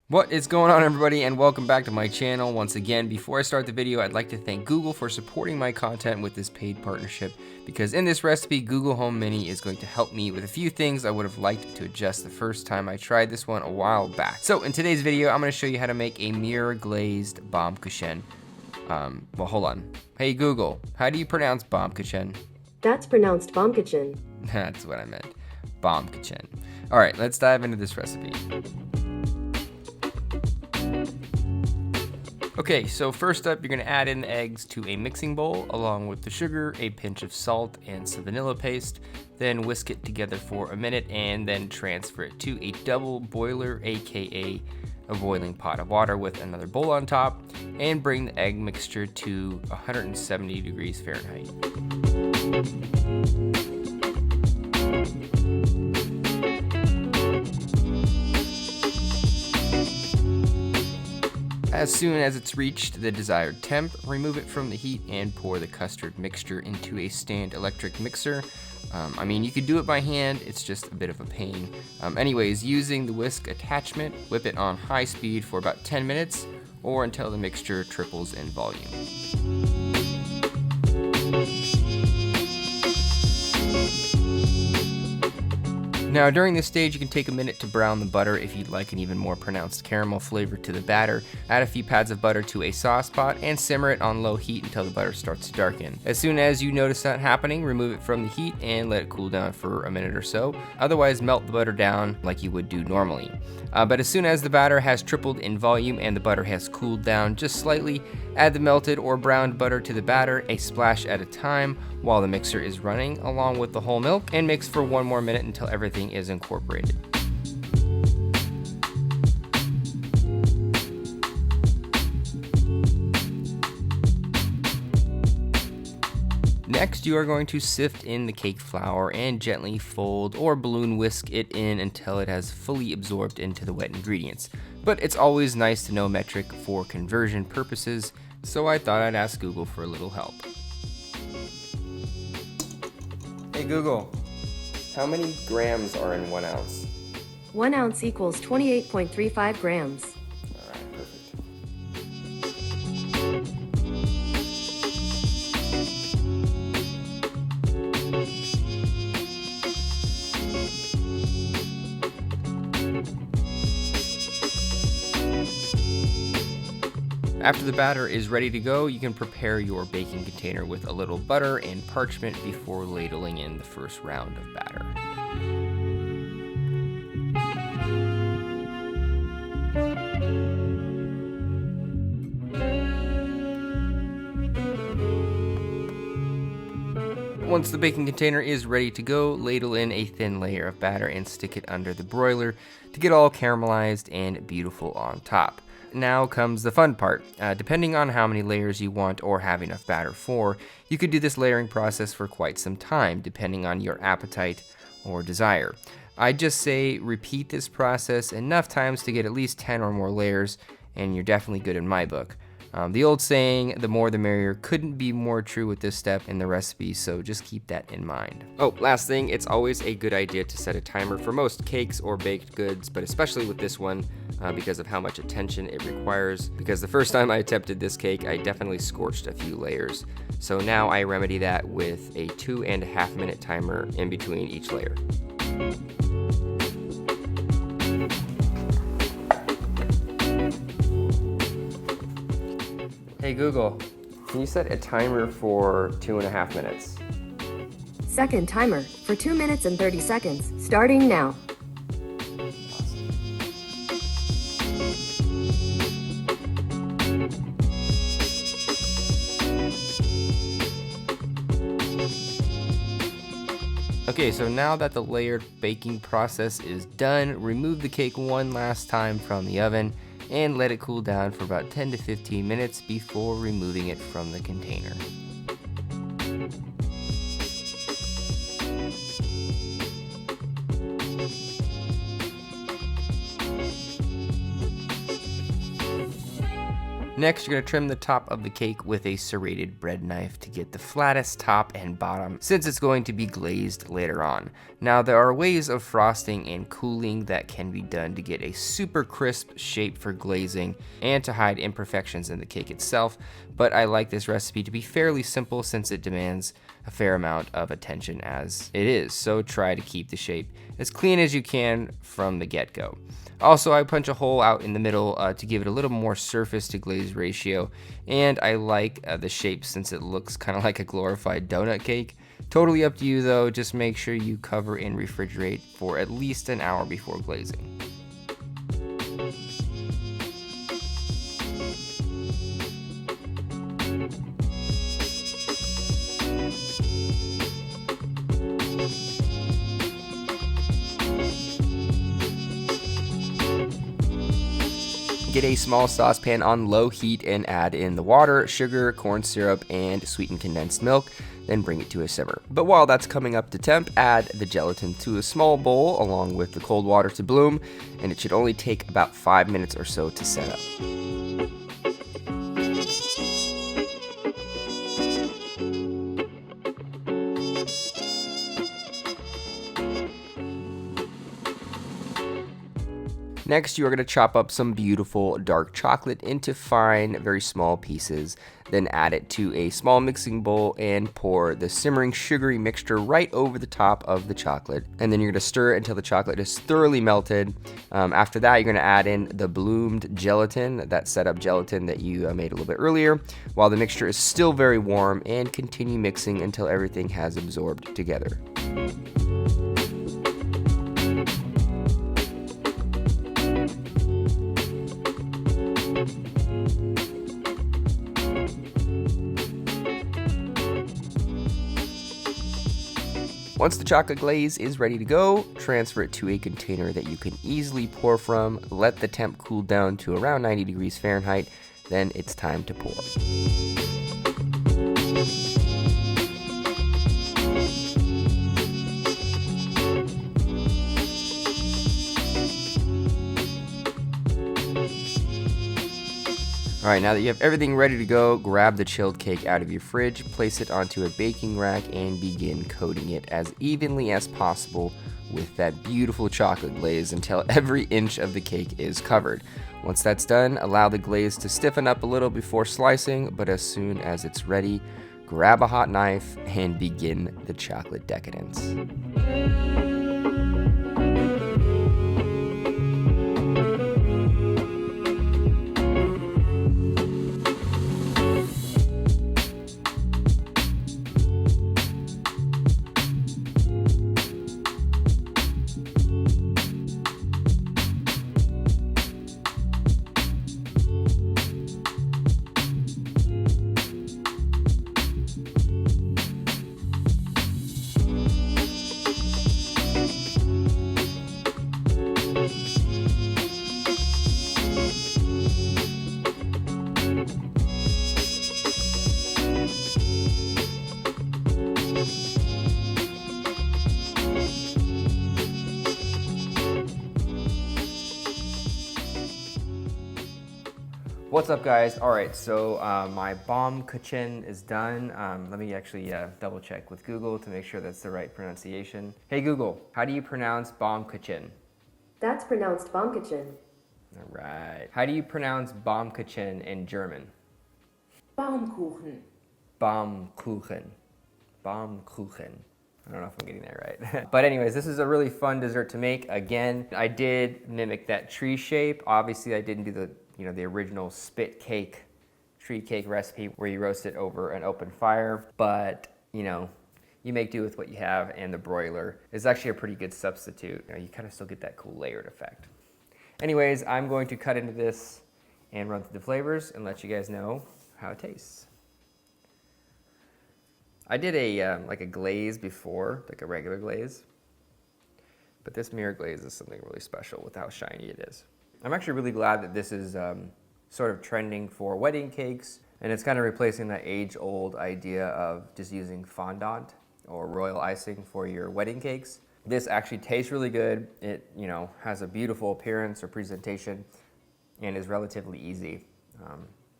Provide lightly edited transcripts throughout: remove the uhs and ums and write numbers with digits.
What is going on, everybody, and welcome back to my channel. Once again, before I start the video, I'd like to thank Google for supporting my content with this paid partnership, because in this recipe, Google Home Mini is going to help me with a few things I would have liked to adjust the first time I tried this one a while back. So in today's video, I'm going to show you how to make a mirror glazed Baumkuchen. Well, hold on. Hey Google, how do you pronounce Baumkuchen? That's pronounced Baumkuchen. That's what I meant. Baumkuchen. All right, let's dive into this recipe. Okay, so first up, you're gonna add in the eggs to a mixing bowl along with the sugar, a pinch of salt, and some vanilla paste. Then whisk it together for a minute and then transfer it to a double boiler, aka a boiling pot of water with another bowl on top, and bring the egg mixture to 170 degrees Fahrenheit. As soon as it's reached the desired temp, remove it from the heat and pour the custard mixture into a stand electric mixer. I mean, you could do it by hand, it's just a bit of a pain. Anyways, using the whisk attachment, whip it on high speed for about 10 minutes or until the mixture triples in volume. Now during this stage, you can take a minute to brown the butter if you'd like an even more pronounced caramel flavor to the batter. Add a few pads of butter to a sauce pot and simmer it on low heat until the butter starts to darken. As soon as you notice that happening, remove it from the heat and let it cool down for a minute or so. Otherwise, melt the butter down like you would do normally. But as soon as the batter has tripled in volume and the butter has cooled down just slightly, add the melted or browned butter to the batter, a splash at a time, while the mixer is running, along with the whole milk, and mix for one more minute until everything is incorporated. Next, you are going to sift in the cake flour and gently fold or balloon whisk it in until it has fully absorbed into the wet ingredients. But it's always nice to know metric for conversion purposes, so I thought I'd ask Google for a little help. Hey Google, how many grams are in 1 ounce? 1 ounce equals 28.35 grams. All right, perfect. After the batter is ready to go, you can prepare your baking container with a little butter and parchment before ladling in the first round of batter. Once the baking container is ready to go, ladle in a thin layer of batter and stick it under the broiler to get all caramelized and beautiful on top. Now comes the fun part. Depending on how many layers you want or have enough batter for, you could do this layering process for quite some time, depending on your appetite or desire. I just say repeat this process enough times to get at least 10 or more layers, and you're definitely good in my book. The old saying, the more the merrier, couldn't be more true with this step in the recipe, so just keep that in mind. Oh, last thing, it's always a good idea to set a timer for most cakes or baked goods, but especially with this one, because of how much attention it requires. Because the first time I attempted this cake, I definitely scorched a few layers. So now I remedy that with a 2.5 minute timer in between each layer. Hey Google, can you set a timer for 2.5 minutes? Second timer for 2 minutes and 30 seconds, starting now. Okay, so now that the layered baking process is done, remove the cake one last time from the oven and let it cool down for about 10 to 15 minutes before removing it from the container. Next, you're going to trim the top of the cake with a serrated bread knife to get the flattest top and bottom, since it's going to be glazed later on. Now, there are ways of frosting and cooling that can be done to get a super crisp shape for glazing and to hide imperfections in the cake itself, but I like this recipe to be fairly simple since it demands a fair amount of attention as it is, so try to keep the shape as clean as you can from the get-go. Also, I punch a hole out in the middle to give it a little more surface to glaze ratio, and I like the shape since it looks kind of like a glorified donut cake. Totally up to you though, just make sure you cover and refrigerate for at least an hour before glazing. Get a small saucepan on low heat and add in the water, sugar, corn syrup, and sweetened condensed milk, then bring it to a simmer. But while that's coming up to temp, add the gelatin to a small bowl along with the cold water to bloom, and it should only take about 5 minutes or so to set up. Next, you are going to chop up some beautiful dark chocolate into fine, very small pieces. Then add it to a small mixing bowl and pour the simmering sugary mixture right over the top of the chocolate. And then you're going to stir it until the chocolate is thoroughly melted. After that, you're going to add in the bloomed gelatin, that setup gelatin that you made a little bit earlier, while the mixture is still very warm, and continue mixing until everything has absorbed together. Once the chocolate glaze is ready to go, transfer it to a container that you can easily pour from. Let the temp cool down to around 90 degrees Fahrenheit, then it's time to pour. All right, now that you have everything ready to go, grab the chilled cake out of your fridge, place it onto a baking rack, and begin coating it as evenly as possible with that beautiful chocolate glaze until every inch of the cake is covered. Once that's done, allow the glaze to stiffen up a little before slicing, but as soon as it's ready, grab a hot knife and begin the chocolate decadence. What's up, guys? All right, so my Baumkuchen is done. Let me actually double check with Google to make sure that's the right pronunciation. Hey Google, how do you pronounce Baumkuchen? That's pronounced Baumkuchen. All right. How do you pronounce Baumkuchen in German? Baumkuchen. Baumkuchen. Baumkuchen. I don't know if I'm getting that right. But anyways, this is a really fun dessert to make. Again, I did mimic that tree shape. Obviously, I didn't do the original spit cake, tree cake recipe where you roast it over an open fire. But, you make do with what you have, and the broiler is actually a pretty good substitute. You kind of still get that cool layered effect. Anyways, I'm going to cut into this and run through the flavors and let you guys know how it tastes. I did like a glaze before, like a regular glaze, but this mirror glaze is something really special with how shiny it is. I'm actually really glad that this is sort of trending for wedding cakes, and it's kind of replacing that age-old idea of just using fondant or royal icing for your wedding cakes. This actually tastes really good. It has a beautiful appearance or presentation and is relatively easy.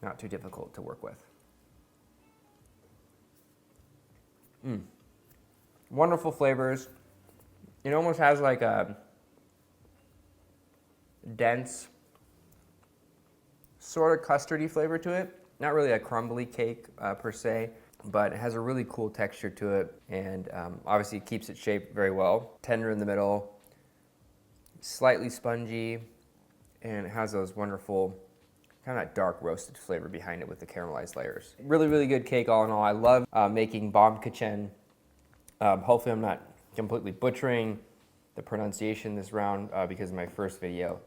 not too difficult to work with. Wonderful flavors. It almost has like a dense, sort of custardy flavor to it. Not really a crumbly cake per se, but it has a really cool texture to it, and obviously it keeps its shape very well. Tender in the middle, slightly spongy, and it has those wonderful kind of that dark roasted flavor behind it with the caramelized layers. Really, really good cake all in all. I love making Baumkuchen. Hopefully I'm not completely butchering the pronunciation this round because in my first video,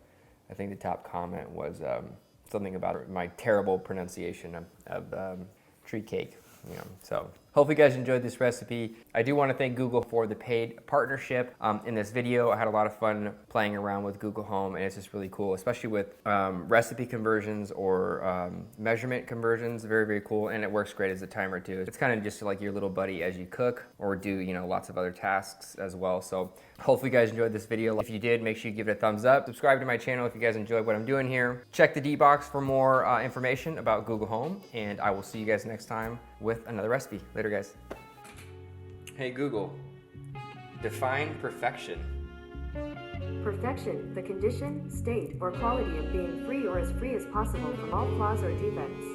I think the top comment was something about my terrible pronunciation of tree cake. So hopefully you guys enjoyed this recipe. I do want to thank Google for the paid partnership in this video. I had a lot of fun playing around with Google Home, and it's just really cool, especially with recipe conversions or measurement conversions. Very, very cool, and it works great as a timer too. It's kind of just like your little buddy as you cook or do lots of other tasks as well. So hopefully you guys enjoyed this video. If you did, make sure you give it a thumbs up. Subscribe to my channel if you guys enjoyed what I'm doing here. Check the D box for more information about Google Home, and I will see you guys next time with another recipe. Later, guys. Hey Google, define perfection. Perfection, the condition, state, or quality of being free or as free as possible from all flaws or defects.